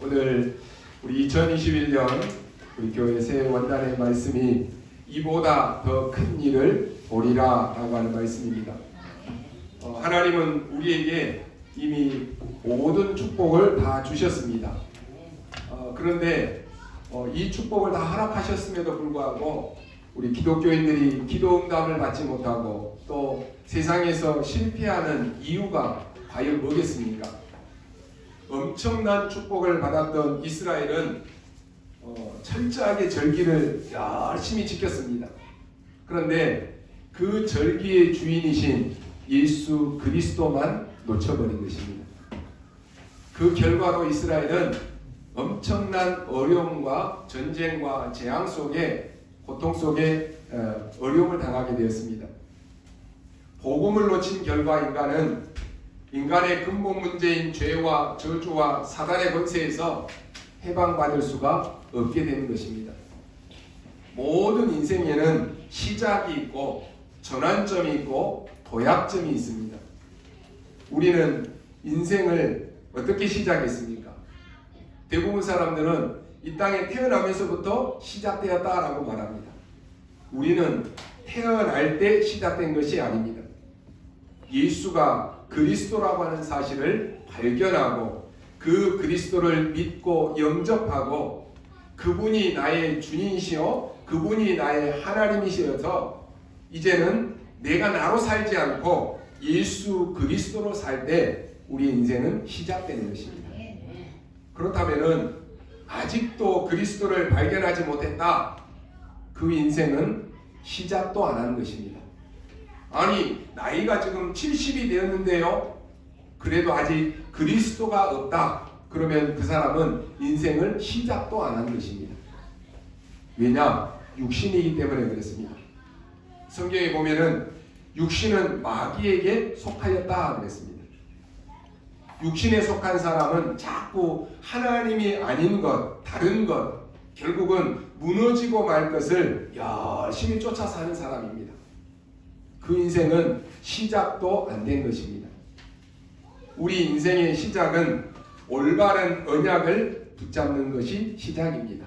오늘 우리 2021년 우리 교회 새 원단의 말씀이 이보다 더 큰 일을 보리라 라고 하는 말씀입니다. 하나님은 우리에게 이미 모든 축복을 다 주셨습니다. 그런데 이 축복을 다 허락하셨음에도 불구하고 우리 기독교인들이 기도 응답을 받지 못하고 또 세상에서 실패하는 이유가 과연 뭐겠습니까? 엄청난 축복을 받았던 이스라엘은 철저하게 절기를 열심히 지켰습니다. 그런데 그 절기의 주인이신 예수 그리스도만 놓쳐버린 것입니다. 그 결과로 이스라엘은 엄청난 어려움과 전쟁과 재앙 속에 고통 속에 어려움을 당하게 되었습니다. 복음을 놓친 결과 인간의 근본 문제인 죄와 저주와 사단의 권세에서 해방받을 수가 없게 되는 것입니다. 모든 인생에는 시작이 있고 전환점이 있고 도약점이 있습니다. 우리는 인생을 어떻게 시작했습니까? 대부분 사람들은 이 땅에 태어나면서부터 시작되었다라고 말합니다. 우리는 태어날 때 시작된 것이 아닙니다. 예수가 그리스도라고 하는 사실을 발견하고 그 그리스도를 믿고 영접하고 그분이 나의 주님이시오 그분이 나의 하나님이시어서 이제는 내가 나로 살지 않고 예수 그리스도로 살 때 우리의 인생은 시작되는 것입니다. 그렇다면 아직도 그리스도를 발견하지 못했다. 그 인생은 시작도 안 하는 것입니다. 아니 나이가 지금 70이 되었는데요. 그래도 아직 그리스도가 없다. 그러면 그 사람은 인생을 시작도 안 한 것입니다. 왜냐? 육신이기 때문에 그렇습니다. 성경에 보면은 육신은 마귀에게 속하였다 그랬습니다. 육신에 속한 사람은 자꾸 하나님이 아닌 것, 다른 것, 결국은 무너지고 말 것을 열심히 쫓아 사는 사람입니다. 그 인생은 시작도 안 된 것입니다. 우리 인생의 시작은 올바른 언약을 붙잡는 것이 시작입니다.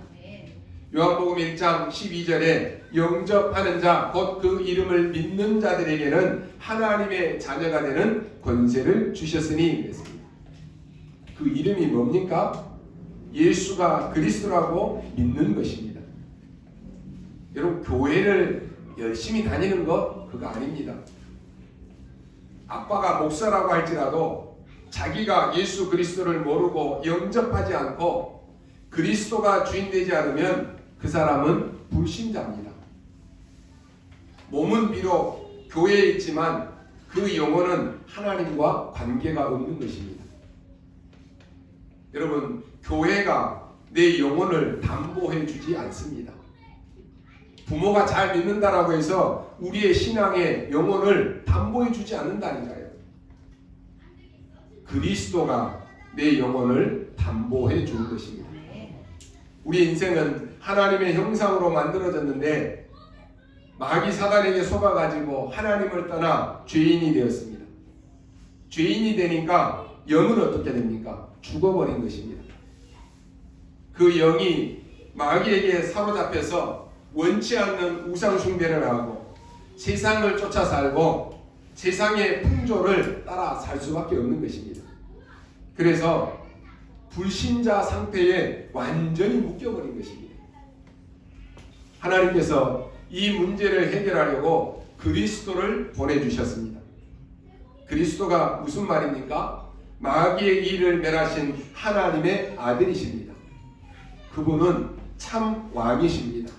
요한복음 1장 12절에 영접하는 자, 곧 그 이름을 믿는 자들에게는 하나님의 자녀가 되는 권세를 주셨으니 그랬습니다. 그 이름이 뭡니까? 예수가 그리스도라고 믿는 것입니다. 여러분 교회를 열심히 다니는 것 그거 아닙니다. 아빠가 목사라고 할지라도 자기가 예수 그리스도를 모르고 영접하지 않고 그리스도가 주인 되지 않으면 그 사람은 불신자입니다. 몸은 비록 교회에 있지만 그 영혼은 하나님과 관계가 없는 것입니다. 여러분 교회가 내 영혼을 담보해 주지 않습니다. 부모가 잘 믿는다라고 해서 우리의 신앙의 영혼을 담보해 주지 않는다니까요. 그리스도가 내 영혼을 담보해 주는 것입니다. 우리 인생은 하나님의 형상으로 만들어졌는데 마귀 사단에게 속아가지고 하나님을 떠나 죄인이 되었습니다. 죄인이 되니까 영은 어떻게 됩니까? 죽어버린 것입니다. 그 영이 마귀에게 사로잡혀서 원치 않는 우상 숭배를 하고 세상을 쫓아 살고 세상의 풍조를 따라 살 수밖에 없는 것입니다. 그래서 불신자 상태에 완전히 묶여버린 것입니다. 하나님께서 이 문제를 해결하려고 그리스도를 보내주셨습니다. 그리스도가 무슨 말입니까? 마귀의 일을 멸하신 하나님의 아들이십니다. 그분은 참 왕이십니다.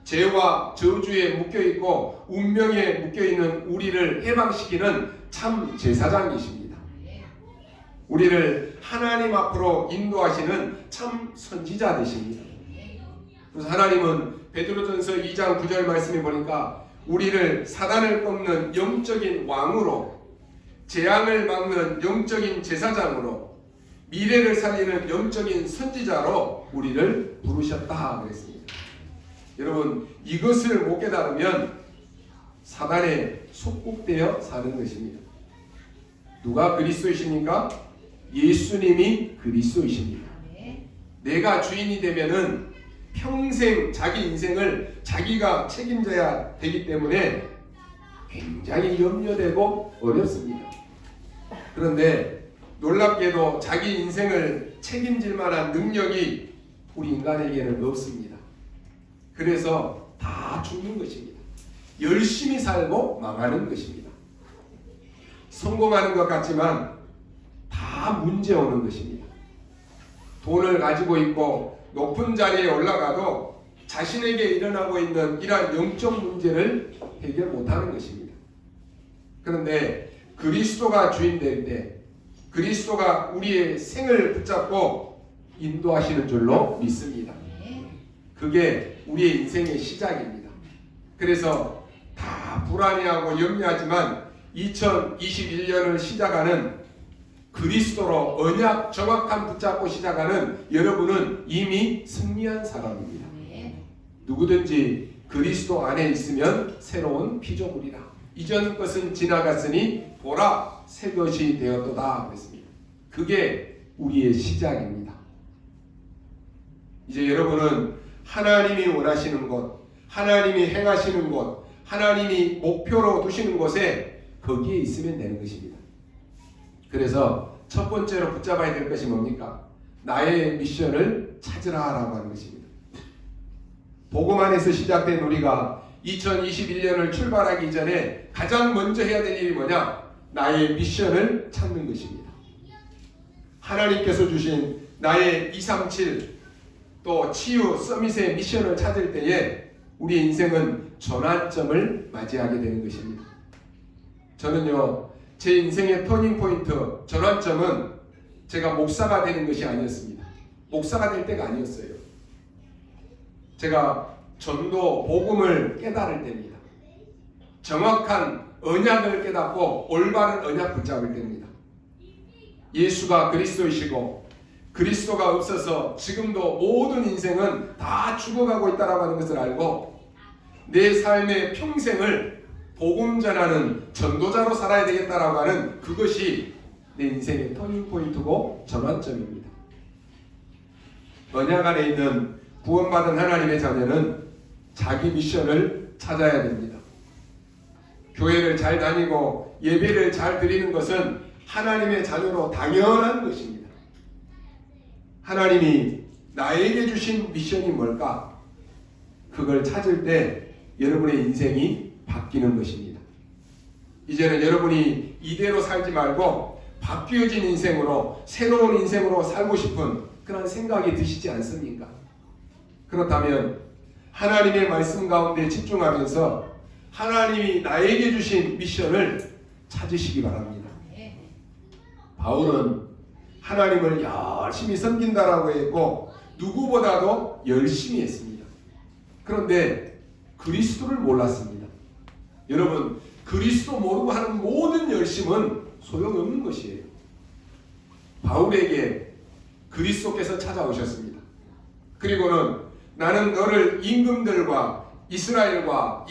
죄와 저주에 묶여있고 운명에 묶여있는 우리를 해방시키는 참 제사장이십니다. 우리를 하나님 앞으로 인도하시는 참 선지자 되십니다. 그래서 하나님은 베드로전서 2장 9절 말씀에 보니까 우리를 사단을 꺾는 영적인 왕으로 재앙을 막는 영적인 제사장으로 미래를 살리는 영적인 선지자로 우리를 부르셨다 그랬습니다. 여러분 이것을 못 깨달으면 사단에 속국되어 사는 것입니다. 누가 그리스도이십니까? 예수님이 그리스도이십니다. 내가 주인이 되면은 평생 자기 인생을 자기가 책임져야 되기 때문에 굉장히 염려되고 어렵습니다. 그런데 놀랍게도 자기 인생을 책임질 만한 능력이 우리 인간에게는 없습니다. 그래서 다 죽는 것입니다. 열심히 살고 망하는 것입니다. 성공하는 것 같지만 다 문제 오는 것입니다. 돈을 가지고 있고 높은 자리에 올라가도 자신에게 일어나고 있는 이러한 영적 문제를 해결 못하는 것입니다. 그런데 그리스도가 주인 될 때 그리스도가 우리의 생을 붙잡고 인도하시는 줄로 믿습니다. 그게 우리의 인생의 시작입니다. 그래서 다 불안해하고 염려하지만 2021년을 시작하는 그리스도로 언약 정확한 붙잡고 시작하는 여러분은 이미 승리한 사람입니다. 누구든지 그리스도 안에 있으면 새로운 피조물이라. 이전 것은 지나갔으니 보라 새 것이 되었도다 그랬습니다. 그게 우리의 시작입니다. 이제 여러분은 하나님이 원하시는 곳, 하나님이 행하시는 곳, 하나님이 목표로 두시는 곳에 거기에 있으면 되는 것입니다. 그래서 첫 번째로 붙잡아야 될 것이 뭡니까? 나의 미션을 찾으라라고 하는 것입니다. 복음 안에서 시작된 우리가 2021년을 출발하기 전에 가장 먼저 해야 될 일이 뭐냐? 나의 미션을 찾는 것입니다. 하나님께서 주신 나의 237 또 치유 서밋의 미션을 찾을 때에 우리 인생은 전환점을 맞이하게 되는 것입니다. 저는요, 제 인생의 터닝포인트, 전환점은 제가 목사가 되는 것이 아니었습니다. 목사가 될 때가 아니었어요. 제가 전도, 복음을 깨달을 때입니다. 정확한 언약을 깨닫고 올바른 언약 붙잡을 때입니다. 예수가 그리스도이시고 그리스도가 없어서 지금도 모든 인생은 다 죽어가고 있다고 하는 것을 알고 내 삶의 평생을 복음 전하는 전도자로 살아야 되겠다라고 하는 그것이 내 인생의 터닝포인트고 전환점입니다. 언약 안에 있는 구원받은 하나님의 자녀는 자기 미션을 찾아야 됩니다. 교회를 잘 다니고 예배를 잘 드리는 것은 하나님의 자녀로 당연한 것입니다. 하나님이 나에게 주신 미션이 뭘까? 그걸 찾을 때 여러분의 인생이 바뀌는 것입니다. 이제는 여러분이 이대로 살지 말고 바뀌어진 인생으로 새로운 인생으로 살고 싶은 그런 생각이 드시지 않습니까? 그렇다면 하나님의 말씀 가운데 집중하면서 하나님이 나에게 주신 미션을 찾으시기 바랍니다. 바울은 하나님을 열심히 섬긴다라고 했고 누구보다도 열심히 했습니다. 그런데 그리스도를 몰랐습니다. 여러분, 그리스도 모르고 하는 모든 열심은 소용없는 것이에요. 바울에게 그리스도께서 찾아오셨습니다. 그리고는 나는 너를 임금들과 이스라엘과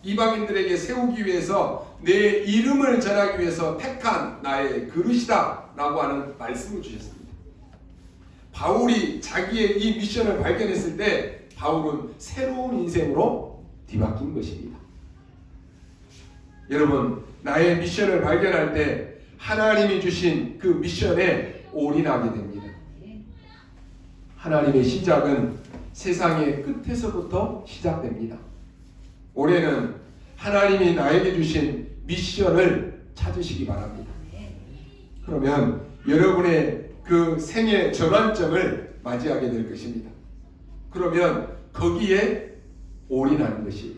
이방인들에게 세우기 위해서 내 이름을 전하기 위해서 택한 나의 그릇이다 라고 하는 말씀을 주셨습니다. 바울이 자기의 이 미션을 발견했을 때 바울은 새로운 인생으로 뒤바뀐 것입니다. 여러분, 나의 미션을 발견할 때 하나님이 주신 그 미션에 올인하게 됩니다. 하나님의 시작은 세상의 끝에서부터 시작됩니다. 올해는 하나님이 나에게 주신 미션을 찾으시기 바랍니다. 그러면 여러분의 그 생의 전환점을 맞이하게 될 것입니다. 그러면 거기에 올인하는 것이에요.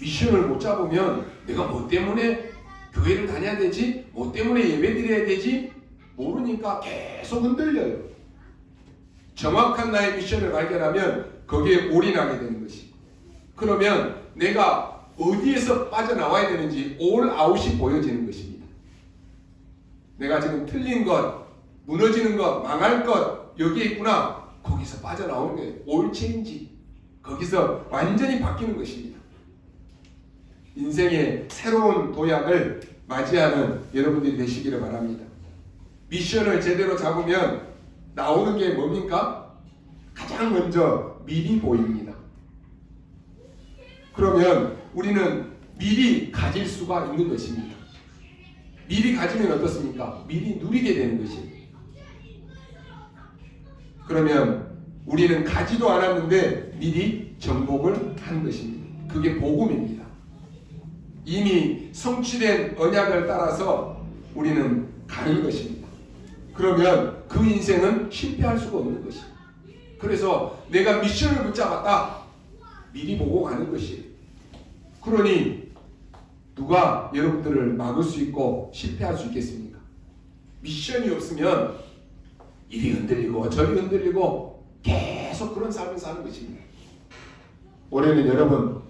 미션을 못 잡으면 내가 뭐 때문에 교회를 다녀야 되지? 뭐 때문에 예배 드려야 되지? 모르니까 계속 흔들려요. 정확한 나의 미션을 발견하면 거기에 올인하게 되는 것이. 그러면 내가 어디에서 빠져나와야 되는지 올 아웃이 보여지는 것입니다. 내가 지금 틀린 것, 무너지는 것, 망할 것 여기에 있구나. 거기서 빠져나오는 거예요. 올 체인지. 거기서 완전히 바뀌는 것입니다. 인생의 새로운 도약을 맞이하는 여러분들이 되시기를 바랍니다. 미션을 제대로 잡으면 나오는 게 뭡니까? 가장 먼저 미리 보입니다. 그러면 우리는 미리 가질 수가 있는 것입니다. 미리 가지면 어떻습니까? 미리 누리게 되는 것입니다. 그러면 우리는 가지도 않았는데 미리 정복을 한 것입니다. 그게 복음입니다. 이미 성취된 언약을 따라서 우리는 가는 것입니다. 그러면 그 인생은 실패할 수가 없는 것입니다. 그래서 내가 미션을 붙잡았다. 미리 보고 가는 것이에요. 그러니 누가 여러분들을 막을 수 있고 실패할 수 있겠습니까? 미션이 없으면 이리 흔들리고 저리 흔들리고 계속 그런 삶을 사는 것입니다. 올해는 여러분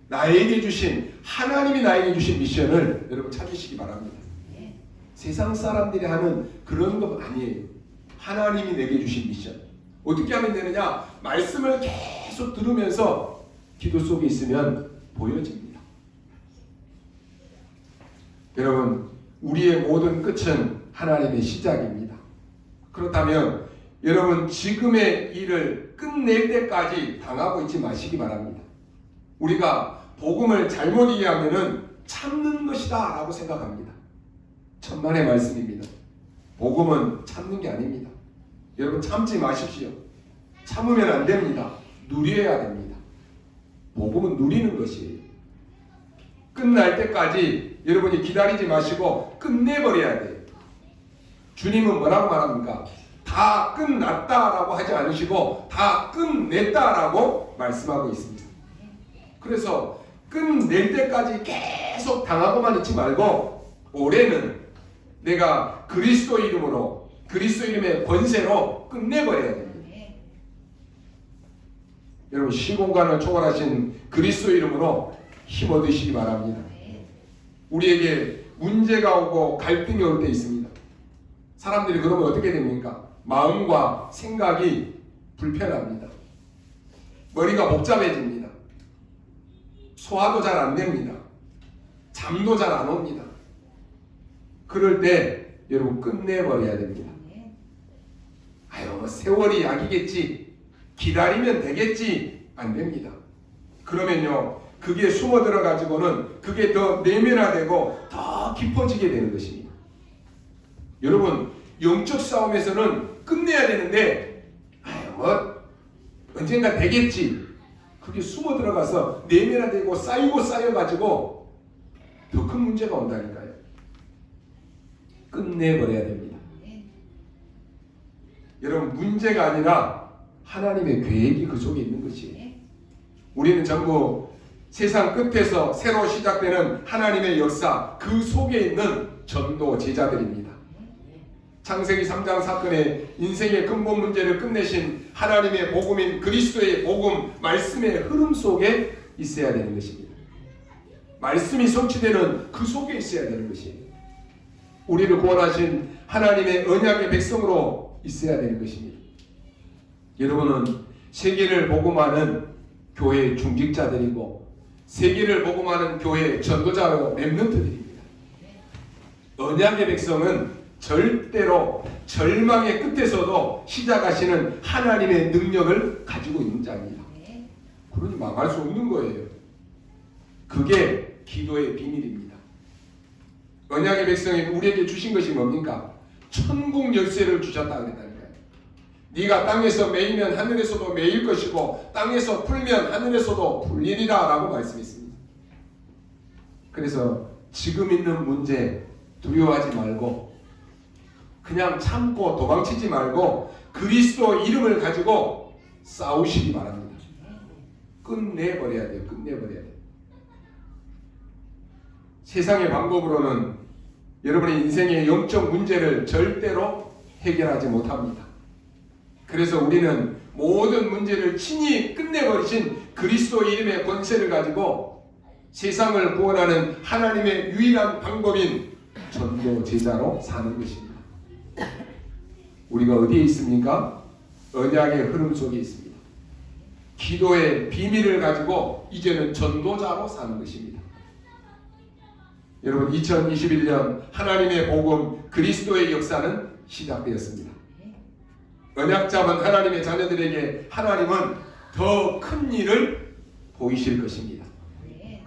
나에게 주신 하나님이 나에게 주신 미션을 여러분 찾으시기 바랍니다. 세상 사람들이 하는 그런 것 아니에요. 하나님이 내게 주신 미션. 어떻게 하면 되느냐? 말씀을 계속 들으면서 기도 속에 있으면 보여집니다. 여러분 우리의 모든 끝은 하나님의 시작입니다. 그렇다면 여러분 지금의 일을 끝낼 때까지 당하고 있지 마시기 바랍니다. 우리가 복음을 잘못 이해하면 참는 것이다 라고 생각합니다. 천만의 말씀입니다. 복음은 참는 게 아닙니다. 여러분 참지 마십시오. 참으면 안 됩니다. 누려야 됩니다. 복음은 누리는 것이에요. 끝날 때까지 여러분이 기다리지 마시고 끝내버려야 돼요. 주님은 뭐라고 말합니까? 다 끝났다라고 하지 않으시고 다 끝냈다라고 말씀하고 있습니다. 그래서 끝낼 때까지 계속 당하고만 있지 말고 올해는 내가 그리스도 이름으로 그리스도 이름의 권세로 끝내버려야 됩니다. 여러분 시공간을 초월하신 그리스도 이름으로 힘 얻으시기 바랍니다. 우리에게 문제가 오고 갈등이 올 때 있습니다. 사람들이 그러면 어떻게 됩니까? 마음과 생각이 불편합니다. 머리가 복잡해집니다. 소화도 잘 안 됩니다. 잠도 잘 안 옵니다. 그럴 때 여러분 끝내버려야 됩니다. 아유 뭐 세월이 약이겠지, 기다리면 되겠지, 안 됩니다. 그러면요 그게 숨어 들어가지고는 그게 더 내면화되고 더 깊어지게 되는 것입니다. 여러분 영적 싸움에서는 끝내야 되는데 아유 뭐 언젠가 되겠지, 그게 숨어 들어가서 내면화되고 쌓이고 쌓여가지고 더 큰 문제가 온다니까요. 끝내버려야 됩니다. 여러분 문제가 아니라 하나님의 계획이 그 속에 있는 것이에요. 우리는 전부 세상 끝에서 새로 시작되는 하나님의 역사 그 속에 있는 전도 제자들입니다. 창세기 3장 사건의 인생의 근본 문제를 끝내신 하나님의 복음인 그리스도의 복음 말씀의 흐름 속에 있어야 되는 것입니다. 말씀이 성취되는 그 속에 있어야 되는 것이에요. 우리를 구원하신 하나님의 언약의 백성으로 있어야 되는 것입니다. 여러분은 세계를 복음하는 교회의 중직자들이고 세계를 복음하는 교회의 전도자로 렘넌트들입니다. 언약의 백성은 절대로 절망의 끝에서도 시작하시는 하나님의 능력을 가지고 있는 자입니다. 그러니 망할 수 없는 거예요. 그게 기도의 비밀입니다. 언약의 백성이 우리에게 주신 것이 뭡니까? 천국 열쇠를 주셨다 그랬다니까요. 네가 땅에서 매이면 하늘에서도 매일 것이고 땅에서 풀면 하늘에서도 풀리리라 라고 말씀했습니다. 그래서 지금 있는 문제 두려워하지 말고 그냥 참고 도망치지 말고 그리스도 이름을 가지고 싸우시기 바랍니다. 끝내버려야 돼요. 끝내버려야 돼요. 세상의 방법으로는 여러분의 인생의 영적 문제를 절대로 해결하지 못합니다. 그래서 우리는 모든 문제를 친히 끝내버리신 그리스도 이름의 권세를 가지고 세상을 구원하는 하나님의 유일한 방법인 전도 제자로 사는 것입니다. 우리가 어디에 있습니까? 언약의 흐름 속에 있습니다. 기도의 비밀을 가지고 이제는 전도자로 사는 것입니다. 여러분 2021년 하나님의 복음 그리스도의 역사는 시작되었습니다. 언약 잡은 하나님의 자녀들에게 하나님은 더 큰 일을 보이실 것입니다.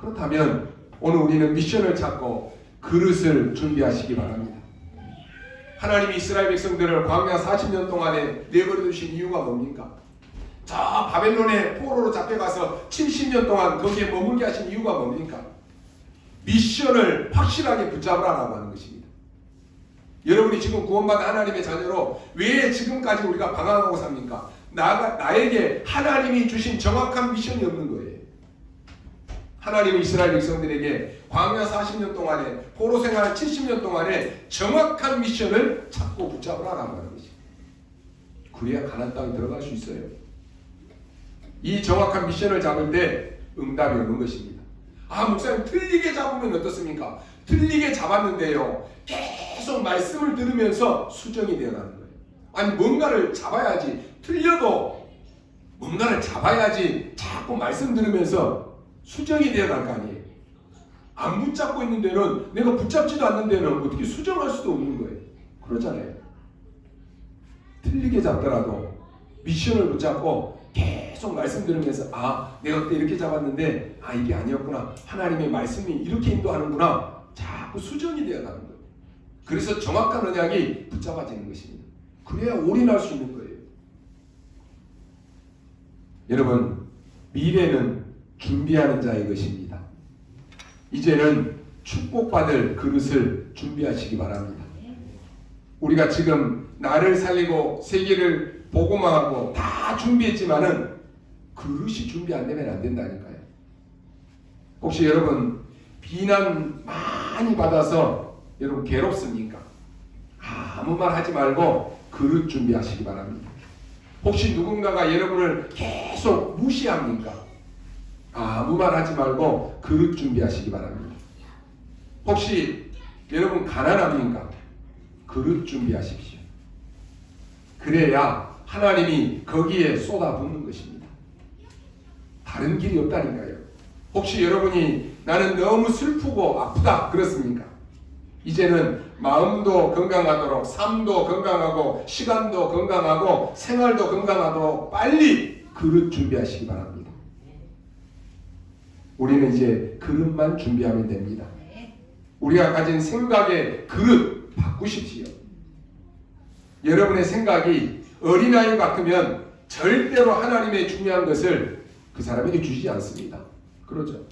그렇다면 오늘 우리는 미션을 찾고 그릇을 준비하시기 바랍니다. 하나님이 이스라엘 백성들을 광야 40년 동안에 내버려 두신 이유가 뭡니까? 저 바벨론의 포로로 잡혀가서 70년 동안 거기에 머물게 하신 이유가 뭡니까? 미션을 확실하게 붙잡으라고 하는 것입니다. 여러분이 지금 구원받은 하나님의 자녀로 왜 지금까지 우리가 방황하고 삽니까? 나에게 하나님이 주신 정확한 미션이 없는 거예요. 하나님은 이스라엘 백성들에게 광야 40년 동안에 포로 생활 70년 동안에 정확한 미션을 찾고 붙잡으라고 하는 것입니다. 그래야 가나안 땅에 들어갈 수 있어요. 이 정확한 미션을 잡을 때 응답이 오는 것입니다. 목사님 틀리게 잡으면 어떻습니까? 틀리게 잡았는데요, 계속 말씀을 들으면서 수정이 되어가는 거예요. 아니 뭔가를 잡아야지, 틀려도 뭔가를 잡아야지 자꾸 말씀 들으면서 수정이 되어갈 거 아니에요. 안 붙잡고 있는 데는, 내가 붙잡지도 않는 데는 어떻게 수정할 수도 없는 거예요. 그렇잖아요. 틀리게 잡더라도 미션을 붙잡고 계속 말씀 들으면서 내가 그때 이렇게 잡았는데 이게 아니었구나, 하나님의 말씀이 이렇게 인도하는구나, 자꾸 수정이 되어가는 거예요. 그래서 정확한 언약이 붙잡아지는 것입니다. 그래야 올인할 수 있는 거예요. 여러분, 미래는 준비하는 자의 것입니다. 이제는 축복받을 그릇을 준비하시기 바랍니다. 우리가 지금 나를 살리고 세계를 복음화하고 다 준비했지만은 그릇이 준비 안 되면 안 된다니까요. 혹시 여러분 비난 많이 받아서 여러분 괴롭습니까? 아무 말 하지 말고 그릇 준비하시기 바랍니다. 혹시 누군가가 여러분을 계속 무시합니까? 아무 말 하지 말고 그릇 준비하시기 바랍니다. 혹시 여러분 가난합니까? 그릇 준비하십시오. 그래야 하나님이 거기에 쏟아붓는 것입니다. 다른 길이 없다니까요. 혹시 여러분이 나는 너무 슬프고 아프다 그렇습니까? 이제는 마음도 건강하도록, 삶도 건강하고, 시간도 건강하고, 생활도 건강하도록 빨리 그릇 준비하시기 바랍니다. 우리는 이제 그릇만 준비하면 됩니다. 우리가 가진 생각의 그릇 바꾸십시오. 여러분의 생각이 어린아이 같으면 절대로 하나님의 중요한 것을 그 사람에게 주지 않습니다. 그렇죠?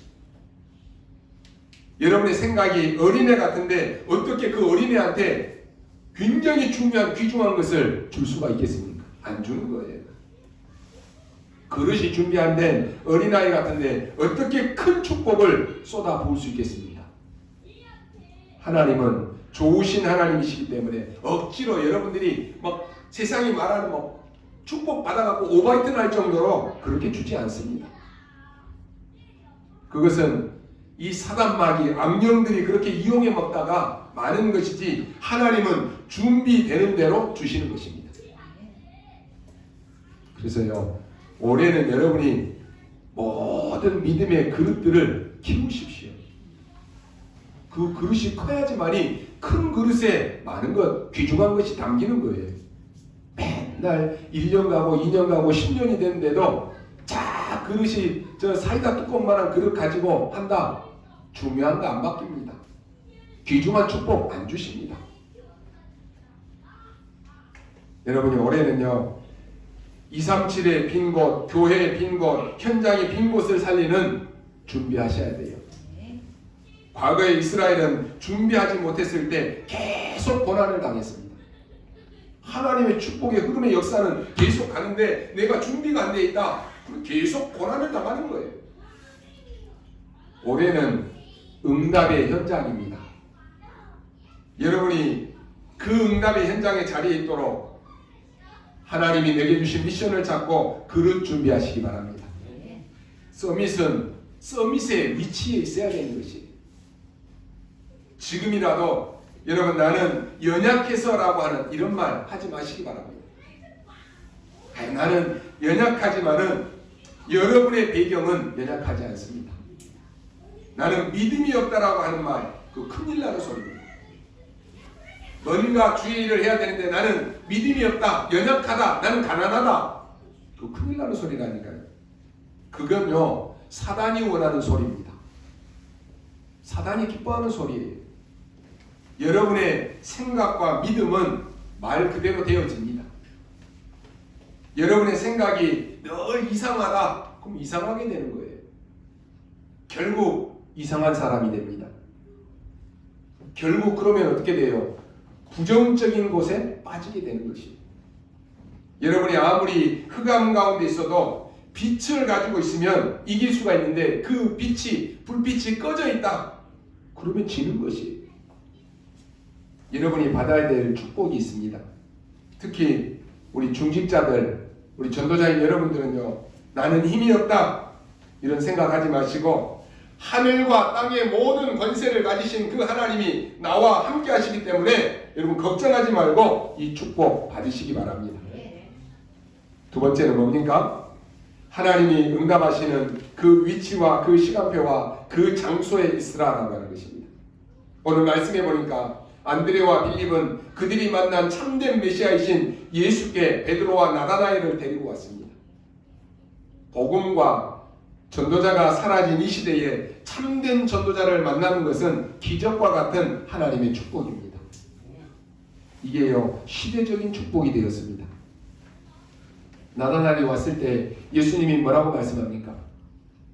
여러분의 생각이 어린애 같은데 어떻게 그 어린애한테 굉장히 중요한 귀중한 것을 줄 수가 있겠습니까? 안 주는 거예요. 그릇이 준비 안 된 어린아이 같은데 어떻게 큰 축복을 쏟아부을 수 있겠습니까? 하나님은 좋으신 하나님이시기 때문에 억지로 여러분들이 막 세상이 말하는 축복 받아갖고 오바이트 날 정도로 그렇게 주지 않습니다. 그것은 이 사단마귀 악령들이 그렇게 이용해 먹다가 많은 것이지 하나님은 준비되는 대로 주시는 것입니다. 그래서요, 올해는 여러분이 모든 믿음의 그릇들을 키우십시오. 그 그릇이 커야지만이 큰 그릇에 많은 것, 귀중한 것이 담기는 거예요. 맨날 1년 가고 2년 가고 10년이 됐는데도 자 그릇이 저 사이다 뚜껑만한 그릇 가지고 한다. 중요한 거 안 바뀝니다. 귀중한 축복 안 주십니다. 여러분이 올해는요, 237의 빈 곳, 교회의 빈 곳, 현장의 빈 곳을 살리는 준비하셔야 돼요. 과거에 이스라엘은 준비하지 못했을 때 계속 고난을 당했습니다. 하나님의 축복의 흐름의 역사는 계속 가는데 내가 준비가 안 돼 있다. 계속 고난을 당하는 거예요. 올해는 응답의 현장입니다. 여러분이 그 응답의 현장에 자리에 있도록 하나님이 내게 주신 미션을 잡고 그릇 준비하시기 바랍니다. 서밋은 서밋의 위치에 있어야 되는 것이에요. 지금이라도 여러분 나는 연약해서라고 하는 이런 말 하지 마시기 바랍니다. 나는 연약하지만은 여러분의 배경은 연약하지 않습니다. 나는 믿음이 없다라고 하는 말, 그 큰일 나는 소리입니다. 뭔가 주의 일을 해야 되는데 나는 믿음이 없다, 연약하다, 나는 가난하다. 그 큰일 나는 소리라니까요. 그건요, 사단이 원하는 소리입니다. 사단이 기뻐하는 소리예요. 여러분의 생각과 믿음은 말 그대로 되어집니다. 여러분의 생각이 늘 이상하다, 그럼 이상하게 되는 거예요. 결국 이상한 사람이 됩니다. 결국 그러면 어떻게 돼요? 부정적인 곳에 빠지게 되는 것이에요. 여러분이 아무리 흑암 가운데 있어도 빛을 가지고 있으면 이길 수가 있는데 그 빛이, 불빛이 꺼져 있다, 그러면 지는 것이에요. 여러분이 받아야 될 축복이 있습니다. 특히 우리 중직자들, 우리 전도자인 여러분들은요, 나는 힘이 없다 이런 생각하지 마시고 하늘과 땅의 모든 권세를 가지신 그 하나님이 나와 함께 하시기 때문에 여러분 걱정하지 말고 이 축복 받으시기 바랍니다. 두 번째는 뭡니까? 하나님이 응답하시는 그 위치와 그 시간표와 그 장소에 있으라라고 하는 것입니다. 오늘 말씀해 보니까 안드레와 빌립은 그들이 만난 참된 메시아이신 예수께 베드로와 나다나엘을 데리고 왔습니다. 복음과 전도자가 사라진 이 시대에 참된 전도자를 만나는 것은 기적과 같은 하나님의 축복입니다. 이게요, 시대적인 축복이 되었습니다. 나다나엘이 왔을 때 예수님이 뭐라고 말씀합니까?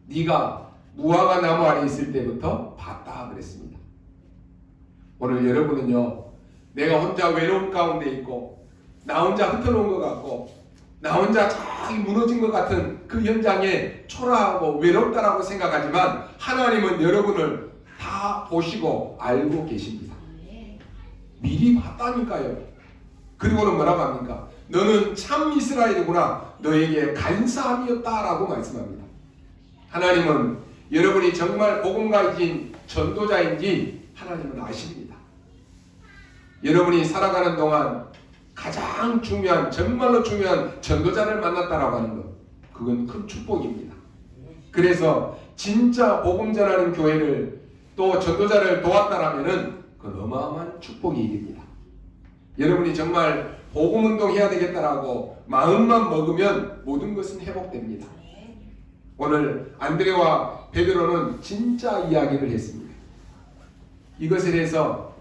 네가 무화과 나무 아래 있을 때부터 봤다 그랬습니다. 오늘 여러분은요, 내가 혼자 외로움 가운데 있고 나 혼자 흩어놓은 것 같고 나 혼자 저기 무너진 것 같은 그 현장에 초라하고 외롭다라고 생각하지만 하나님은 여러분을 다 보시고 알고 계십니다. 미리 봤다니까요. 그리고는 뭐라고 합니까? 너는 참 이스라엘이구나, 너에게 간사함이었다라고 말씀합니다. 하나님은 여러분이 정말 복음가이신 전도자인지 하나님은 아십니다. 여러분이 살아가는 동안 가장 중요한, 정말로 중요한 전도자를 만났다라고 하는 것, 그건 큰 축복입니다. 그래서 진짜 복음 전하는 교회를 또 전도자를 도왔다라면은 그건 어마어마한 축복이 일입니다. 여러분이 정말 복음 운동해야 되겠다라고 마음만 먹으면 모든 것은 회복됩니다. 오늘 안드레와 베드로는 진짜 이야기를 했습니다. 이것에 대해서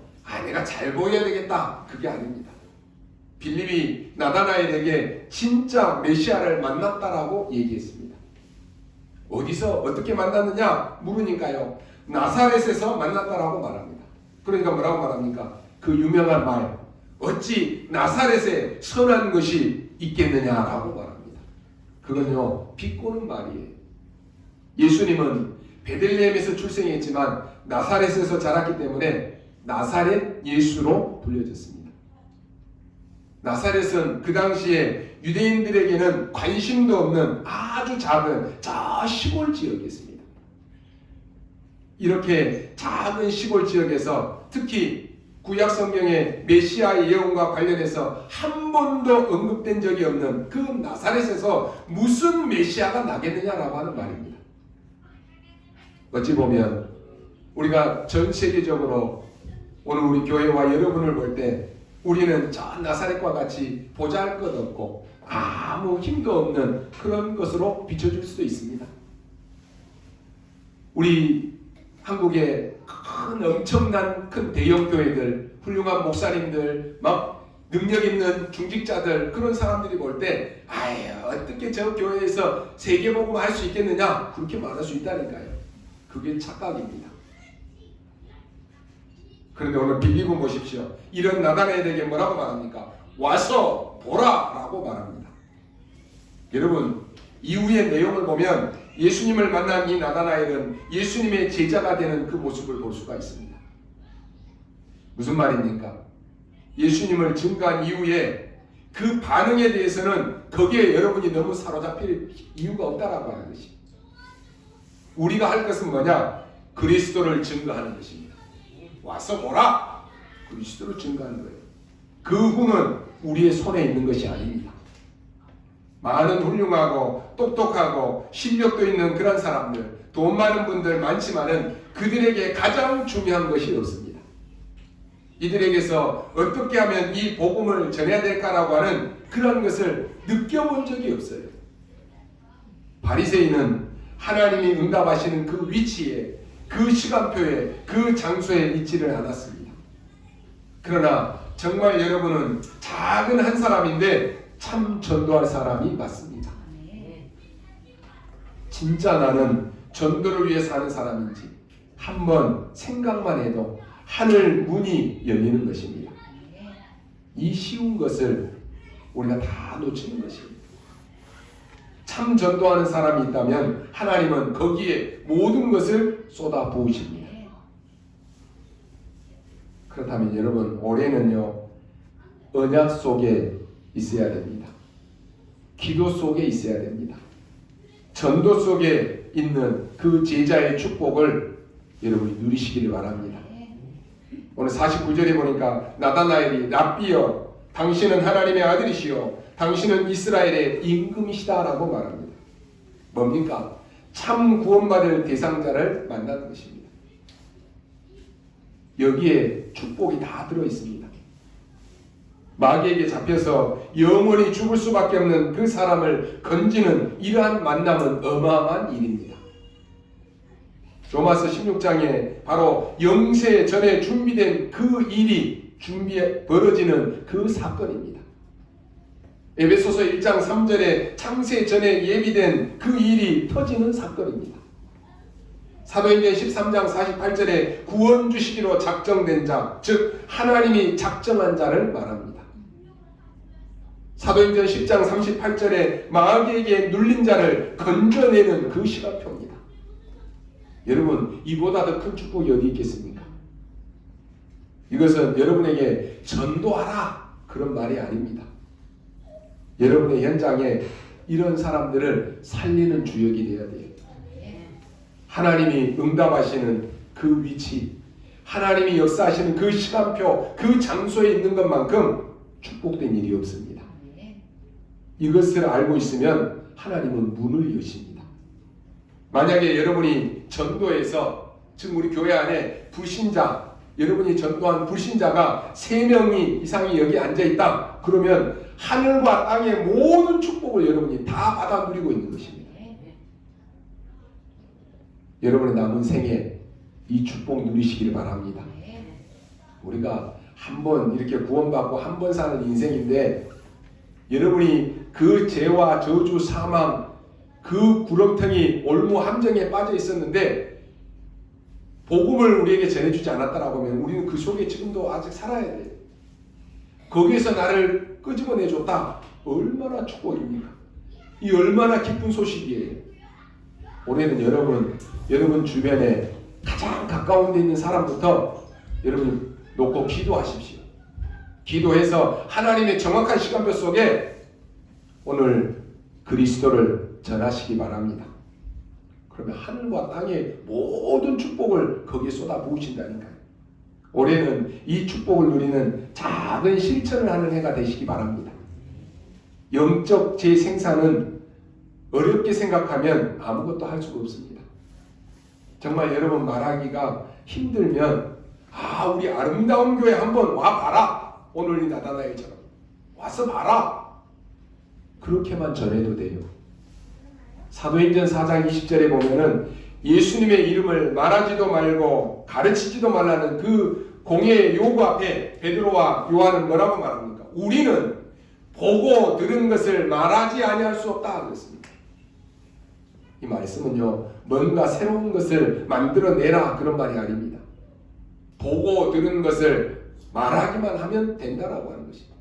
내가 잘 보여야 되겠다, 그게 아닙니다. 빌립이 나다나엘에게 진짜 메시아를 만났다라고 얘기했습니다. 어디서 어떻게 만났느냐 물으니까요, 나사렛에서 만났다라고 말합니다. 그러니까 뭐라고 말합니까? 그 유명한 말, 어찌 나사렛에 선한 것이 있겠느냐라고 말합니다. 그건요, 비꼬는 말이에요. 예수님은 베들레헴에서 출생했지만 나사렛에서 자랐기 때문에 나사렛 예수로 불려졌습니다. 나사렛은 그 당시에 유대인들에게는 관심도 없는 아주 작은 저 시골 지역이었습니다. 이렇게 작은 시골 지역에서 특히 구약 성경의 메시아의 예언과 관련해서 한 번도 언급된 적이 없는 그 나사렛에서 무슨 메시아가 나겠느냐라고 하는 말입니다. 어찌 보면 우리가 전 세계적으로 오늘 우리 교회와 여러분을 볼 때 우리는 저 나사렛과 같이 보잘것없고 아무 힘도 없는 그런 것으로 비춰줄 수도 있습니다. 우리 한국의 큰 엄청난 큰 대형 교회들, 훌륭한 목사님들, 막 능력 있는 중직자들, 그런 사람들이 볼 때 어떻게 저 교회에서 세계복음 할 수 있겠느냐, 그렇게 말할 수 있다니까요. 그게 착각입니다. 그런데 오늘 빌립은 보십시오. 이런 나다나엘에게 뭐라고 말합니까? 와서 보라 라고 말합니다. 여러분, 이후의 내용을 보면 예수님을 만난 이 나다나엘은 예수님의 제자가 되는 그 모습을 볼 수가 있습니다. 무슨 말입니까? 예수님을 증거한 이후에 그 반응에 대해서는 거기에 여러분이 너무 사로잡힐 이유가 없다라고 하는 것입니다. 우리가 할 것은 뭐냐? 그리스도를 증거하는 것입니다. 와서 보라! 그리스도를 증거하는 거예요. 그 후는 우리의 손에 있는 것이 아닙니다. 많은 훌륭하고 똑똑하고 실력도 있는 그런 사람들, 돈 많은 분들 많지만은 그들에게 가장 중요한 것이 없습니다. 이들에게서 어떻게 하면 이 복음을 전해야 될까라고 하는 그런 것을 느껴본 적이 없어요. 바리새인은 하나님이 응답하시는 그 위치에, 그 시간표에, 그 장소에 있지를 않았습니다. 그러나 정말 여러분은 작은 한 사람인데 참 전도할 사람이 맞습니다. 진짜 나는 전도를 위해 사는 사람인지 한번 생각만 해도 하늘 문이 열리는 것입니다. 이 쉬운 것을 우리가 다 놓치는 것입니다. 참 전도하는 사람이 있다면 하나님은 거기에 모든 것을 쏟아 부으십니다. 그렇다면 여러분, 올해는요, 언약 속에 있어야 됩니다. 기도 속에 있어야 됩니다. 전도 속에 있는 그 제자의 축복을 여러분이 누리시기를 바랍니다. 오늘 49절에 보니까 나다나엘이 랍비여 당신은 하나님의 아들이시여 당신은 이스라엘의 임금이시다라고 말합니다. 뭡니까? 참 구원받을 대상자를 만나는 것입니다. 여기에 축복이 다 들어있습니다. 마귀에게 잡혀서 영원히 죽을 수밖에 없는 그 사람을 건지는 이러한 만남은 어마어마한 일입니다. 로마서 16장에 바로 영세 전에 준비된 그 일이 벌어지는 그 사건입니다. 에베소서 1장 3절에 창세 전에 예비된 그 일이 터지는 사건입니다. 사도행전 13장 48절에 구원 주시기로 작정된 자, 즉 하나님이 작정한 자를 말합니다. 사도행전 10장 38절에 마귀에게 눌린 자를 건져내는 그 시간표입니다. 여러분, 이보다 더 큰 축복이 어디 있겠습니까? 이것은 여러분에게 전도하라 그런 말이 아닙니다. 여러분의 현장에 이런 사람들을 살리는 주역이 되어야 돼요. 하나님이 응답하시는 그 위치, 하나님이 역사하시는 그 시간표, 그 장소에 있는 것만큼 축복된 일이 없습니다. 이것을 알고 있으면 하나님은 문을 여십니다. 만약에 여러분이 전도해서, 지금 우리 교회 안에 불신자, 여러분이 전도한 불신자가 3명이 이상이 여기 앉아있다. 그러면 하늘과 땅의 모든 축복을 여러분이 다 받아 누리고 있는 것입니다. 여러분의 남은 생에 이 축복 누리시기를 바랍니다. 우리가 한번 이렇게 구원받고 한 번 사는 인생인데, 여러분이 그 죄와 저주, 사망, 그 구렁텅이 올무 함정에 빠져 있었는데 복음을 우리에게 전해주지 않았다라고 하면 우리는 그 속에 지금도 아직 살아야 돼요. 거기에서 나를 끄집어내줬다. 얼마나 축복입니까? 이 얼마나 기쁜 소식이에요. 올해는 여러분 주변에 가장 가까운 데 있는 사람부터 여러분이 놓고 기도하십시오. 기도해서 하나님의 정확한 시간표 속에 오늘 그리스도를 전하시기 바랍니다. 그러면 하늘과 땅의 모든 축복을 거기에 쏟아 부으신다니까요. 올해는 이 축복을 누리는 작은 실천을 하는 해가 되시기 바랍니다. 영적 재생산은 어렵게 생각하면 아무것도 할 수가 없습니다. 정말 여러분 말하기가 힘들면 우리 아름다운 교회 한번 와봐라. 오늘 이 나다나엘처럼 와서 봐라. 그렇게만 전해도 돼요. 사도행전 4장 20절에 보면은 예수님의 이름을 말하지도 말고 가르치지도 말라는 그 공회의 요구 앞에 베드로와 요한은 뭐라고 말합니까? 우리는 보고 들은 것을 말하지 아니할 수 없다 그랬습니다. 이 말씀은요, 뭔가 새로운 것을 만들어내라 그런 말이 아닙니다. 보고 들은 것을 말하기만 하면 된다라고 하는 것입니다.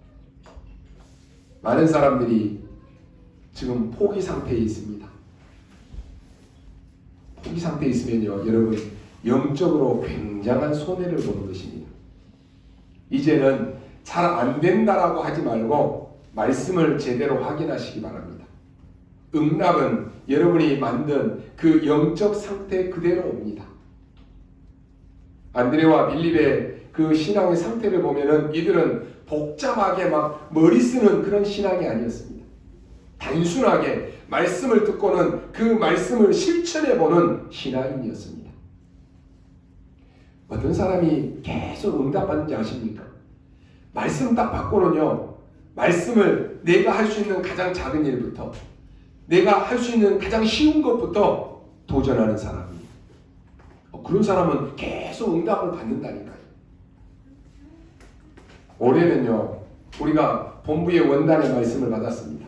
많은 사람들이 지금 포기 상태에 있습니다. 포기 상태에 있으면요, 여러분 영적으로 굉장한 손해를 보는 것입니다. 이제는 잘 안 된다라고 하지 말고 말씀을 제대로 확인하시기 바랍니다. 응답은 여러분이 만든 그 영적 상태 그대로 옵니다. 안드레와 빌립의 그 신앙의 상태를 보면은 이들은 복잡하게 막 머리 쓰는 그런 신앙이 아니었습니다. 단순하게 말씀을 듣고는 그 말씀을 실천해보는 신앙인이었습니다. 어떤 사람이 계속 응답받는지 아십니까? 말씀 딱 받고는요, 말씀을 내가 할 수 있는 가장 작은 일부터, 내가 할 수 있는 가장 쉬운 것부터 도전하는 사람이에요. 그런 사람은 계속 응답을 받는다니까요. 올해는요, 우리가 본부의 원단의 말씀을 받았습니다.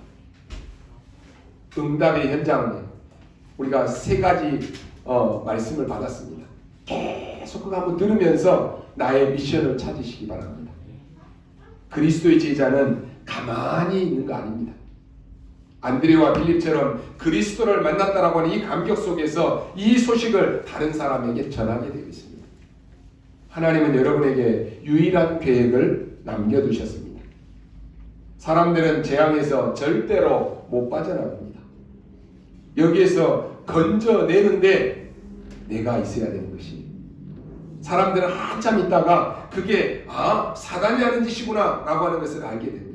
응답의 현장에 우리가 3가지 말씀을 받았습니다. 계속 그거 한번 들으면서 나의 미션을 찾으시기 바랍니다. 그리스도의 제자는 가만히 있는 거 아닙니다. 안드레와 빌립처럼 그리스도를 만났다라고 하는 이 감격 속에서 이 소식을 다른 사람에게 전하게 되어 있습니다. 하나님은 여러분에게 유일한 계획을 남겨두셨습니다. 사람들은 재앙에서 절대로 못 빠져나갑니다. 여기에서 건져내는데 내가 있어야 되는 것이, 사람들은 한참 있다가 그게 사단이 하는 짓이구나 라고 하는 것을 알게 됩니다.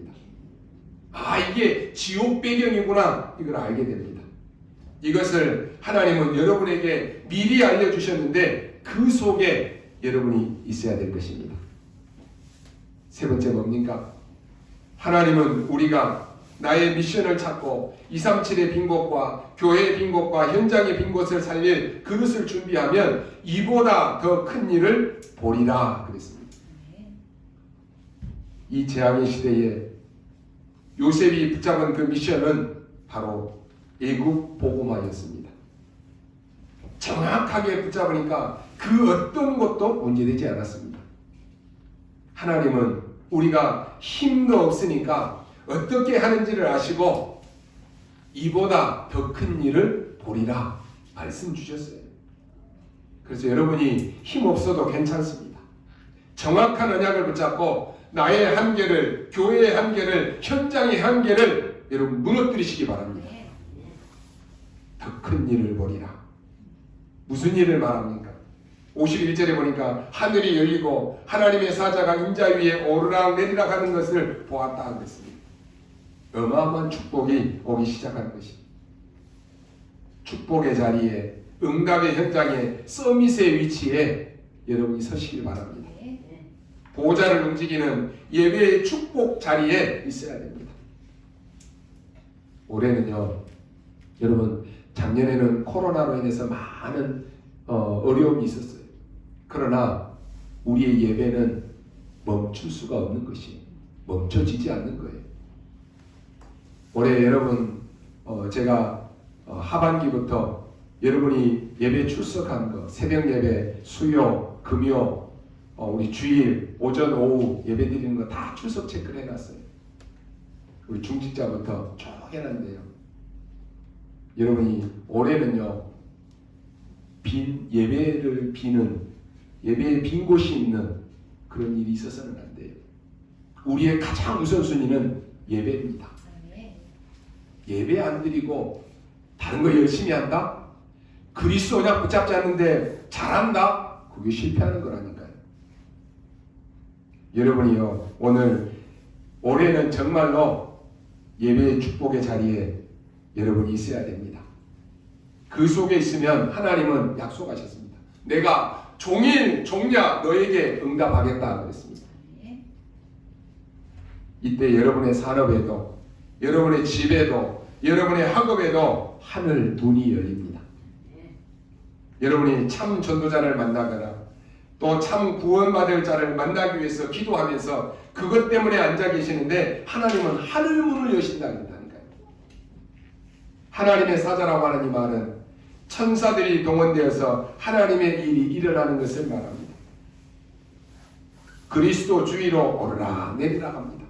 이게 지옥 배경이구나, 이걸 알게 됩니다. 이것을 하나님은 여러분에게 미리 알려주셨는데 그 속에 여러분이 있어야 될 것입니다. 3번째 뭡니까? 하나님은 우리가 나의 미션을 찾고 237의 빈 곳과 교회의 빈 곳과 현장의 빈 곳을 살릴 그릇을 준비하면 이보다 더 큰 일을 보리라 그랬습니다. 이 재앙의 시대에 요셉이 붙잡은 그 미션은 바로 애국 복음화였습니다. 정확하게 붙잡으니까 그 어떤 것도 문제되지 않았습니다. 하나님은 우리가 힘도 없으니까 어떻게 하는지를 아시고 이보다 더 큰 일을 보리라 말씀 주셨어요. 그래서 여러분이 힘 없어도 괜찮습니다. 정확한 언약을 붙잡고 나의 한계를, 교회의 한계를, 현장의 한계를 여러분 무너뜨리시기 바랍니다. 더 큰 일을 보리라. 무슨 일을 말합니까? 51절에 보니까 하늘이 열리고 하나님의 사자가 인자 위에 오르락 내리락 하는 것을 보았다 그랬습니다. 어마어마한 축복이 오기 시작하는 것입니다. 축복의 자리에, 응답의 현장에, 서밋의 위치에 여러분이 서시길 바랍니다. 보좌를 움직이는 예배의 축복 자리에 있어야 됩니다. 올해는요, 여러분 작년에는 코로나로 인해서 많은 어려움이 있었어요. 그러나 우리의 예배는 멈출 수가 없는 것이, 멈춰지지 않는 거예요. 올해 여러분 제가 하반기부터 여러분이 예배 출석한 거, 새벽 예배, 수요, 금요, 우리 주일, 오전, 오후 예배 드리는 거 다 출석 체크를 해놨어요. 우리 중직자부터 쭉 해놨는데요. 여러분이 올해는요, 예배를 비는, 예배에 빈 곳이 있는 그런 일이 있어서는 안 돼요. 우리의 가장 우선순위는 예배입니다. 예배 안 드리고 다른 거 열심히 한다? 그리스도 언약 붙잡지 않는데 잘한다? 그게 실패하는 거라니까요. 여러분이요, 올해는 정말로 예배의 축복의 자리에 여러분이 있어야 됩니다. 그 속에 있으면 하나님은 약속하셨습니다. 내가 종일 종야 너에게 응답하겠다 그랬습니다. 이때 여러분의 산업에도, 여러분의 집에도, 여러분의 학업에도 하늘 문이 열립니다. 여러분이 참 전도자를 만나거나 또 참 구원받을 자를 만나기 위해서 기도하면서 그것 때문에 앉아 계시는데 하나님은 하늘 문을 여신다니까요. 하나님의 사자라고 하는 이 말은 천사들이 동원되어서 하나님의 일이 일어나는 것을 말합니다. 그리스도 주위로 오르락 내리락 합니다.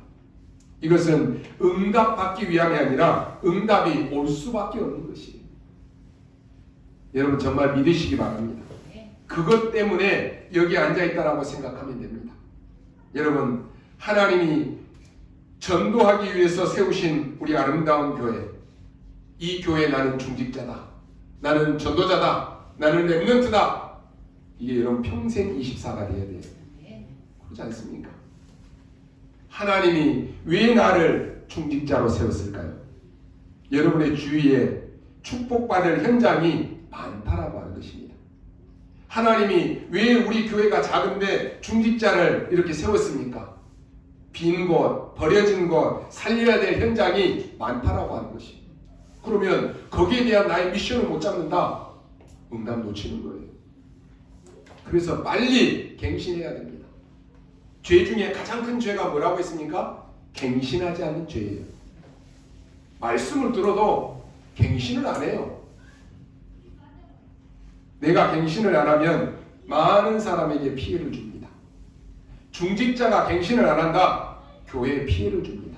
이것은 응답받기 위함이 아니라 응답이 올 수밖에 없는 것이에요. 여러분 정말 믿으시기 바랍니다. 그것 때문에 여기 앉아있다라고 생각하면 됩니다. 여러분, 하나님이 전도하기 위해서 세우신 우리 아름다운 교회, 이 교회 나는 중직자다, 나는 전도자다, 나는 렘넌트다, 이게 여러분 평생 24가 돼야 돼요. 그렇지 않습니까? 하나님이 왜 나를 중직자로 세웠을까요? 여러분의 주위에 축복받을 현장이 많다라고 하는 것입니다. 하나님이 왜 우리 교회가 작은데 중직자를 이렇게 세웠습니까? 빈 곳, 버려진 곳, 살려야 될 현장이 많다라고 하는 것이. 그러면 거기에 대한 나의 미션을 못 잡는다? 응답 놓치는 거예요. 그래서 빨리 갱신해야 됩니다. 죄 중에 가장 큰 죄가 뭐라고 했습니까? 갱신하지 않는 죄예요. 말씀을 들어도 갱신을 안 해요. 내가 갱신을 안 하면 많은 사람에게 피해를 줍니다. 중직자가 갱신을 안 한다? 교회에 피해를 줍니다.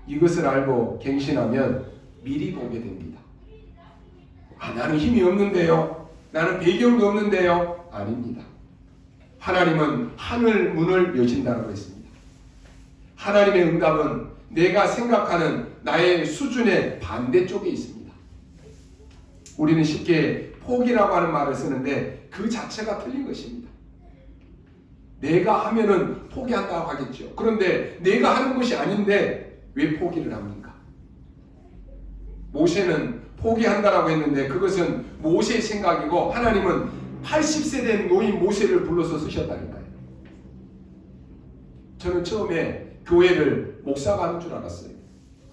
이것을 알고 갱신하면 미리 보게 됩니다. 나는 힘이 없는데요. 나는 배경도 없는데요. 아닙니다. 하나님은 하늘 문을 여신다고 했습니다. 하나님의 응답은 내가 생각하는 나의 수준의 반대쪽에 있습니다. 우리는 쉽게 포기라고 하는 말을 쓰는데 그 자체가 틀린 것입니다. 내가 하면은 포기한다고 하겠죠. 그런데 내가 하는 것이 아닌데 왜 포기를 합니까? 모세는 포기한다라고 했는데 그것은 모세의 생각이고 하나님은 80세 된 노인 모세를 불러서 쓰셨다니까요. 저는 처음에 교회를 목사가 하는 줄 알았어요.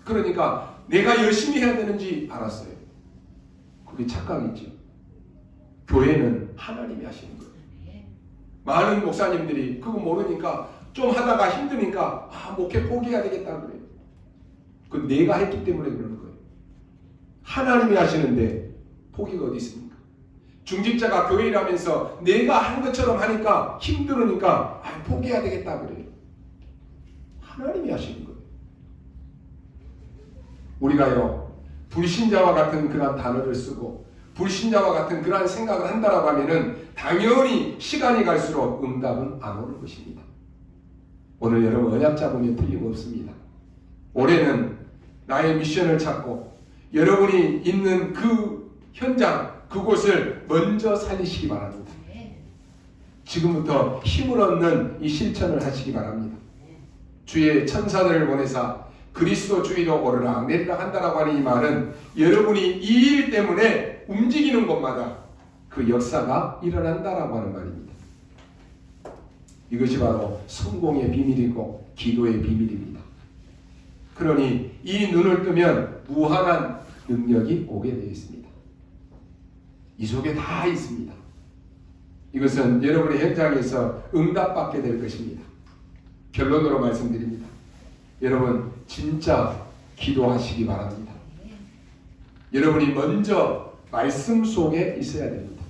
그러니까 내가 열심히 해야 되는지 알았어요. 그게 착각이죠. 교회는 하나님이 하시는 거예요. 많은 목사님들이 그거 모르니까 좀 하다가 힘드니까 목회 포기해야 되겠다 그래요. 그 내가 했기 때문에 그러는 거예요. 하나님이 하시는데 포기가 어디 있습니까? 중직자가 교회 일하면서 내가 한 것처럼 하니까 힘들으니까 포기해야 되겠다 그래요. 하나님이 하시는 거예요. 우리가요 불신자와 같은 그런 단어를 쓰고 불신자와 같은 그러한 생각을 한다라고 하면은 당연히 시간이 갈수록 응답은 안 오는 것입니다. 오늘 여러분 언약 잡으면 틀림없습니다. 올해는 나의 미션을 찾고 여러분이 있는 그 현장 그곳을 먼저 살리시기 바랍니다. 지금부터 힘을 얻는 이 실천을 하시기 바랍니다. 주의 천사들을 보내사 그리스도 주의로 오르락 내리락 한다라고 하는 이 말은 여러분이 이 일 때문에 움직이는 곳마다 그 역사가 일어난다라고 하는 말입니다. 이것이 바로 성공의 비밀이고 기도의 비밀입니다. 그러니 이 눈을 뜨면 무한한 능력이 오게 되어 있습니다. 이 속에 다 있습니다. 이것은 여러분의 현장에서 응답받게 될 것입니다. 결론으로 말씀드립니다. 여러분 진짜 기도하시기 바랍니다. 여러분이 먼저 말씀 속에 있어야 됩니다.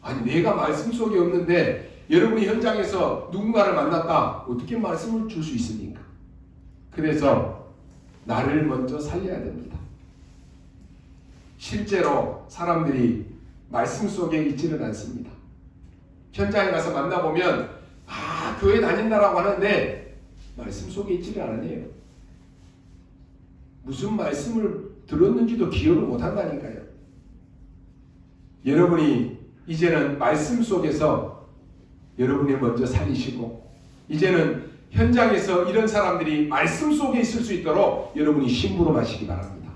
아니 내가 말씀 속에 없는데 여러분이 현장에서 누군가를 만났다 어떻게 말씀을 줄 수 있습니까? 그래서 나를 먼저 살려야 됩니다. 실제로 사람들이 말씀 속에 있지는 않습니다. 현장에 가서 만나보면 교회 다닌다라고 하는데 말씀 속에 있지를 않으네요. 무슨 말씀을 들었는지도 기억을 못한다니까요. 여러분이 이제는 말씀 속에서 여러분이 먼저 살리시고 이제는 현장에서 이런 사람들이 말씀 속에 있을 수 있도록 여러분이 심부름하시기 바랍니다.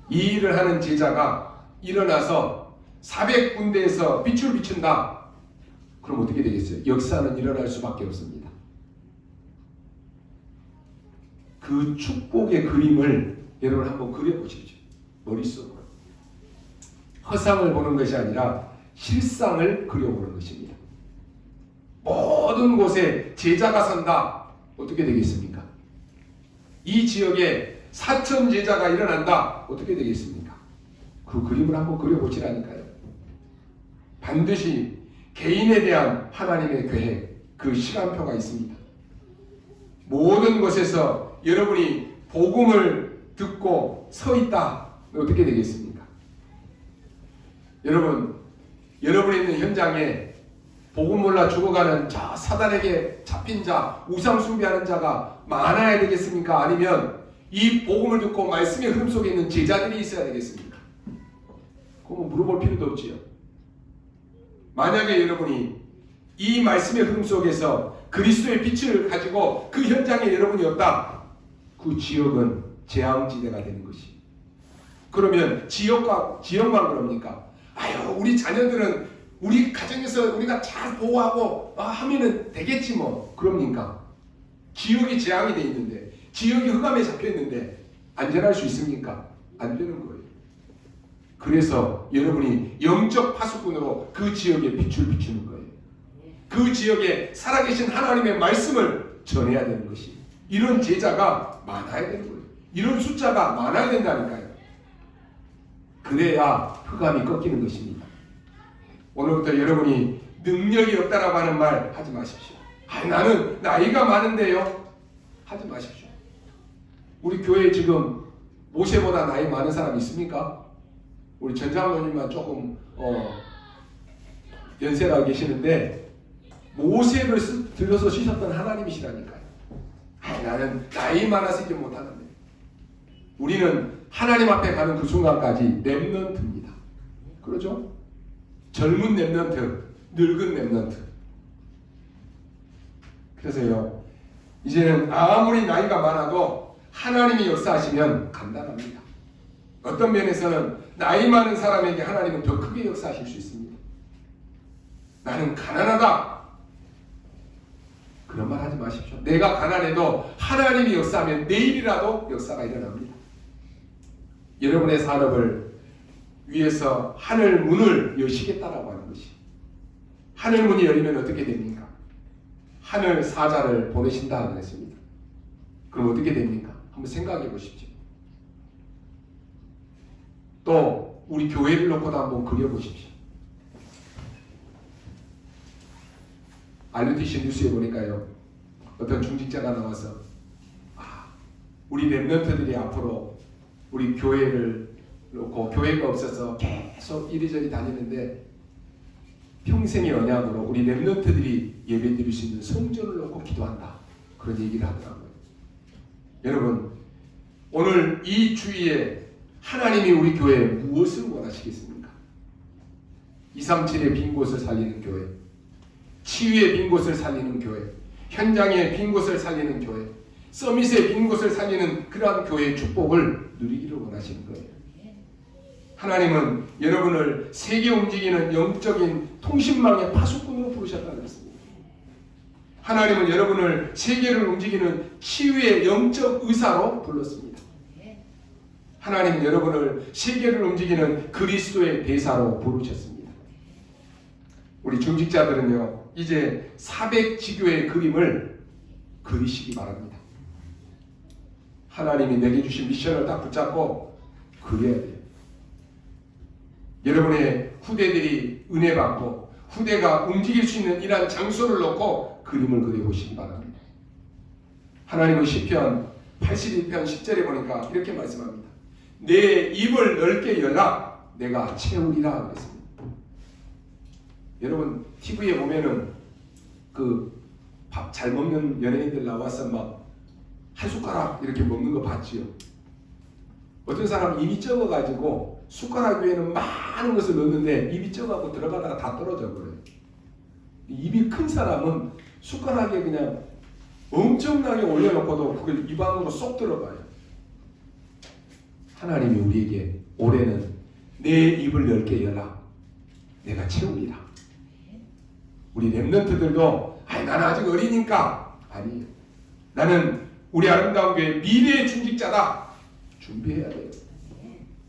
이 일을 하는 제자가 일어나서 400군데에서 빛을 비춘다. 그럼 어떻게 되겠어요? 역사는 일어날 수밖에 없습니다. 그 축복의 그림을 여러분 한번 그려보시죠. 머릿속으로. 허상을 보는 것이 아니라 실상을 그려보는 것입니다. 모든 곳에 제자가 선다. 어떻게 되겠습니까? 이 지역에 4천 제자가 일어난다. 어떻게 되겠습니까? 그 그림을 한번 그려보시라니까요. 반드시 개인에 대한 하나님의 계획, 그 시간표가 있습니다. 모든 곳에서 여러분이 복음을 듣고 서 있다. 어떻게 되겠습니까? 여러분, 여러분이 있는 현장에 복음 몰라 죽어가는 자, 사단에게 잡힌 자, 우상 숭배하는 자가 많아야 되겠습니까? 아니면 이 복음을 듣고 말씀의 흐름 속에 있는 제자들이 있어야 되겠습니까? 그거 물어볼 필요도 없지요. 만약에 여러분이 이 말씀의 흐름 속에서 그리스도의 빛을 가지고 그 현장에 여러분이 없다. 그 지역은 재앙지대가 되는 것이. 그러면 지역만 그럽니까? 아유, 우리 자녀들은 우리 가정에서 우리가 잘 보호하고 하면은 되겠지 뭐. 그럽니까? 지역이 재앙이 돼 있는데, 지역이 흑암에 잡혀 있는데 안전할 수 있습니까? 안 되는 거예요. 그래서 여러분이 영적 파수꾼으로 그 지역에 빛을 비추는 거예요. 그 지역에 살아계신 하나님의 말씀을 전해야 되는 것이, 이런 제자가 많아야 되는 거예요. 이런 숫자가 많아야 된다니까요. 그래야 흑암이 꺾이는 것입니다. 오늘부터 여러분이 능력이 없다라고 하는 말 하지 마십시오. 나는 나이가 많은데요, 하지 마십시오. 우리 교회에 지금 모세보다 나이 많은 사람 있습니까? 우리 전장로님만 조금 연세가 계시는데 모세를 들어서 쓰셨던 하나님이시라니까요. 나는 나이 많아서 이제 못하는데. 우리는 하나님 앞에 가는 그 순간까지 렘넌트입니다. 그러죠? 젊은 렘넌트, 늙은 렘넌트. 그래서요, 이제는 아무리 나이가 많아도 하나님이 역사하시면 간단합니다. 어떤 면에서는 나이 많은 사람에게 하나님은 더 크게 역사하실 수 있습니다. 나는 가난하다, 그런 말 하지 마십시오. 내가 가난해도 하나님이 역사하면 내일이라도 역사가 일어납니다. 여러분의 산업을 위해서 하늘 문을 여시겠다라고 하는 것이, 하늘 문이 열리면 어떻게 됩니까? 하늘 사자를 보내신다는 것입니다. 그럼 어떻게 됩니까? 한번 생각해 보십시오. 또 우리 교회를 놓고도 한번 그려보십시오. RUTC 뉴스에 보니까요, 어떤 중직자가 나와서 우리 렘넌트들이 앞으로 우리 교회를 놓고, 교회가 없어서 계속 이리저리 다니는데 평생의 언약으로 우리 렘넌트들이 예배드릴 수 있는 성전을 놓고 기도한다, 그런 얘기를 하더라고요. 여러분, 오늘 이 주위에 하나님이 우리 교회에 무엇을 원하시겠습니까? 237의 빈 곳을 살리는 교회, 치유의 빈 곳을 살리는 교회, 현장의 빈 곳을 살리는 교회, 서밋의 빈 곳을 살리는 그러한 교회의 축복을 누리기를 원하시는 거예요. 하나님은 여러분을 세계 움직이는 영적인 통신망의 파수꾼으로 부르셨다는 것입니다. 하나님은 여러분을 세계를 움직이는 치유의 영적 의사로 불렀습니다. 하나님은 여러분을 세계를 움직이는 그리스도의 대사로 부르셨습니다. 우리 중직자들은요, 이제 400지교의 그림을 그리시기 바랍니다. 하나님이 내게 주신 미션을 딱 붙잡고 그려야 돼요. 여러분의 후대들이 은혜 받고 후대가 움직일 수 있는 이러한 장소를 놓고 그림을 그려보시기 바랍니다. 하나님은 시편 81편 10절에 보니까 이렇게 말씀합니다. 내 입을 넓게 열라, 내가 채우리라 그랬습니다. 여러분 TV에 보면은 그 밥 잘 먹는 연예인들 나와서 막 한 숟가락 이렇게 먹는 거 봤지요. 어떤 사람은 입이 적어가지고 숟가락 위에는 많은 것을 넣는데 입이 적어가고 들어가다가 다 떨어져 버려요. 입이 큰 사람은 숟가락에 그냥 엄청나게 올려놓고도 그걸 입 안으로 쏙 들어가요. 하나님이 우리에게 올해는 내 입을 넓게 열라, 내가 채우리라. 우리 렘넌트들도 나는 아직 어리니까, 아니에요. 나는 우리 아름다운 교회 미래의 중직자다, 준비해야 돼요.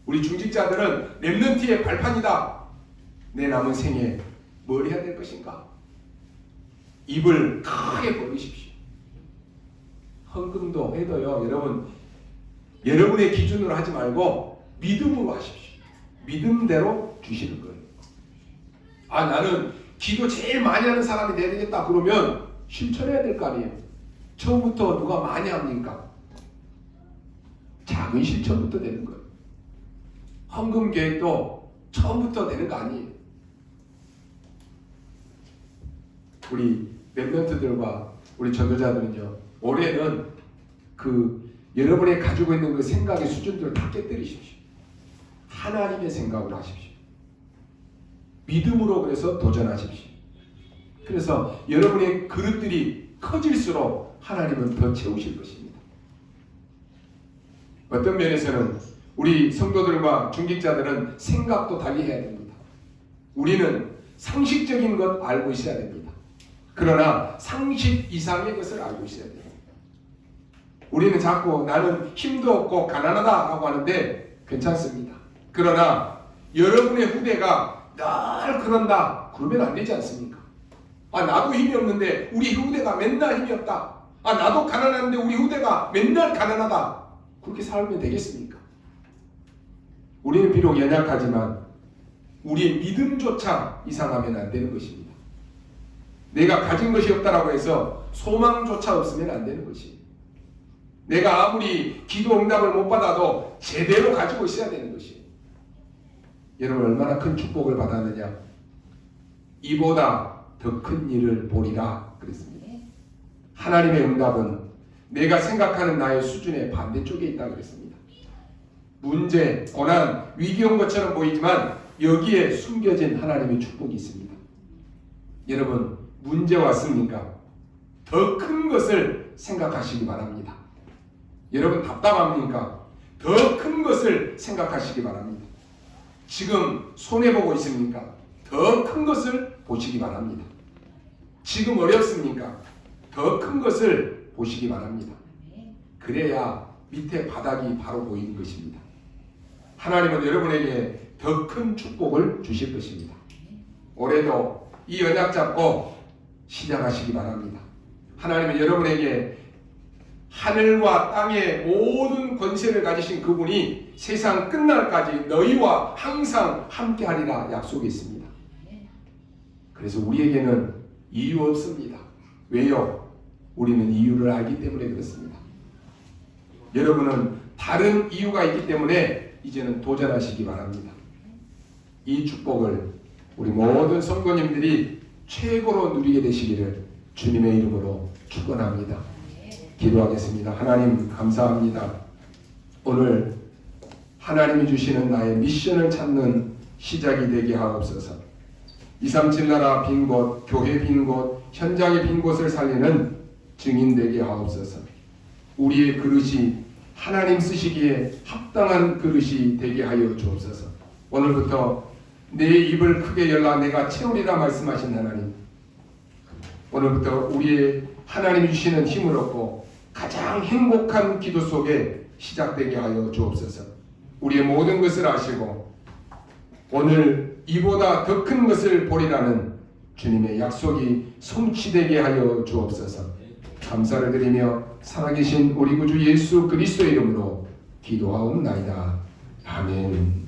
우리 중직자들은 렘넌트의 발판이다. 내 남은 생에 뭘 해야 될 것인가? 입을 크게 벌리십시오. 헌금도 해도요, 여러분, 여러분의 기준으로 하지 말고 믿음으로 하십시오. 믿음대로 주시는 거예요. 나는 기도 제일 많이 하는 사람이 돼야 되겠다 그러면 실천해야 될 거 아니에요. 처음부터 누가 많이 합니까? 작은 실천부터 되는 거예요. 헌금 계획도 처음부터 되는 거 아니에요. 우리 렘넌트들과 우리 전도자들은요, 올해는 여러분이 가지고 있는 그 생각의 수준들을 다 깨뜨리십시오. 하나님의 생각으로 하십시오. 믿음으로 그래서 도전하십시오. 그래서 여러분의 그릇들이 커질수록 하나님은 더 채우실 것입니다. 어떤 면에서는 우리 성도들과 중직자들은 생각도 달리 해야 됩니다. 우리는 상식적인 것 알고 있어야 됩니다. 그러나 상식 이상의 것을 알고 있어야 돼요. 우리는 자꾸 나는 힘도 없고 가난하다라고 하는데 괜찮습니다. 그러나 여러분의 후대가 늘 그런다 그러면 안 되지 않습니까? 나도 힘이 없는데 우리 후대가 맨날 힘이 없다. 나도 가난한데 우리 후대가 맨날 가난하다. 그렇게 살면 되겠습니까? 우리는 비록 연약하지만 우리의 믿음조차 이상하면 안 되는 것입니다. 내가 가진 것이 없다라고 해서 소망조차 없으면 안 되는 것입니다. 내가 아무리 기도 응답을 못 받아도 제대로 가지고 있어야 되는 것이에요. 여러분 얼마나 큰 축복을 받았느냐. 이보다 더 큰 일을 보리라 그랬습니다. 하나님의 응답은 내가 생각하는 나의 수준의 반대쪽에 있다 그랬습니다. 문제, 고난, 위기 온 것처럼 보이지만 여기에 숨겨진 하나님의 축복이 있습니다. 여러분 문제 왔습니까? 더 큰 것을 생각하시기 바랍니다. 여러분 답답합니까? 더 큰 것을 생각하시기 바랍니다. 지금 손해보고 있습니까? 더 큰 것을 보시기 바랍니다. 지금 어렵습니까? 더 큰 것을 보시기 바랍니다. 그래야 밑에 바닥이 바로 보이는 것입니다. 하나님은 여러분에게 더 큰 축복을 주실 것입니다. 올해도 이 언약 잡고 시작하시기 바랍니다. 하나님은 여러분에게 하늘과 땅의 모든 권세를 가지신 그분이 세상 끝날까지 너희와 항상 함께하리라 약속했습니다. 그래서 우리에게는 이유 없습니다. 왜요? 우리는 이유를 알기 때문에 그렇습니다. 여러분은 다른 이유가 있기 때문에 이제는 도전하시기 바랍니다. 이 축복을 우리 모든 성도님들이 최고로 누리게 되시기를 주님의 이름으로 축원합니다. 기도하겠습니다. 하나님 감사합니다. 오늘 하나님이 주시는 나의 미션을 찾는 시작이 되게 하옵소서. 237 나라 빈 곳, 교회 빈 곳, 현장의 빈 곳을 살리는 증인 되게 하옵소서. 우리의 그릇이 하나님 쓰시기에 합당한 그릇이 되게 하여 주옵소서. 오늘부터 내 입을 크게 열라 내가 채우리라 말씀하신 하나님, 오늘부터 우리의 하나님이 주시는 힘을 얻고 가장 행복한 기도 속에 시작되게 하여 주옵소서. 우리의 모든 것을 아시고 오늘 이보다 더 큰 것을 보리라는 주님의 약속이 성취되게 하여 주옵소서. 감사를 드리며 살아계신 우리 구주 예수 그리스도의 이름으로 기도하옵나이다. 아멘.